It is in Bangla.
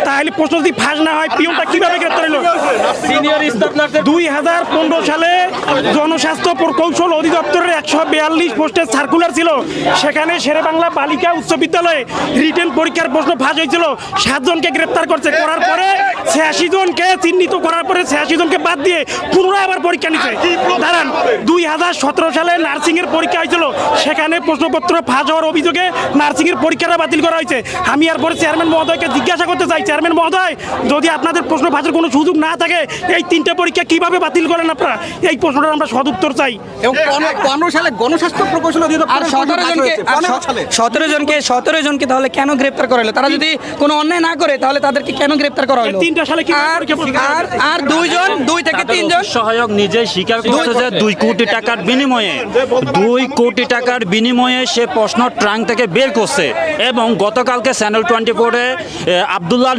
তাহলে প্রশ্ন যদি ফাঁস না হয় পিয়নটা কিভাবে গ্রেপ্তার হলো? 2015 সালে জনস্বাস্থ্য প্রকৌশল অধিদপ্তরের 142 পোস্টের সার্কুলার ছিল, সেখানে শেরেবাংলা বালিকা উচ্চ বিদ্যালয়ে রিটেন পরীক্ষার প্রশ্ন ফাঁস হয়েছিল। 7 জনকে গ্রেপ্তার করছে, করার পরে 86 জনকে চিহ্নিত করার পরে 86 জনকে বাদ দিয়ে পুনরায় আবার পরীক্ষা নিচ্ছে। দাঁড়ান, 2017 সালে নার্সিং এর পরীক্ষা হয়েছিল, সেখানে প্রশ্নপত্র ফাঁস হওয়ার অভিযোগে নার্সিং এর পরীক্ষাটা বাতিল করা হয়েছে। আমি এরপরে চেয়ারম্যান মহোদয়কে জিজ্ঞাসা করতে চাই, চেয়ারম্যান মহোদয়, যদি আপনাদের প্রশ্ন ফাঁসের কোনো সুযোগ না থাকে এই 3টে পরীক্ষা কিভাবে বাতিল করেন আপনারা? এই প্রশ্নটার আমরা সদুত্তর চাই। এবং 15 সালে গণস্বাস্থ্য প্রকৌশল অধিদপ্তর 17 জনকে তাহলে কেন গ্রেপ্তার করা হলো? তারা যদি কোনো অন্যায় না করে তাহলে তাদেরকে কেন গ্রেপ্তার করা হলো? 3টা সালে কি আর 2 থেকে 3 জন সহায়ক নিজেই স্বীকার করছে যে 2 কোটি টাকার বিনিময়ে 2 কোটি টাকার বিনিময়ে সে প্রশ্ন ট্রাঙ্ক থেকে বের করছে। এবং গতকালকে চ্যানেল 24-এ আব্দুল্লাহ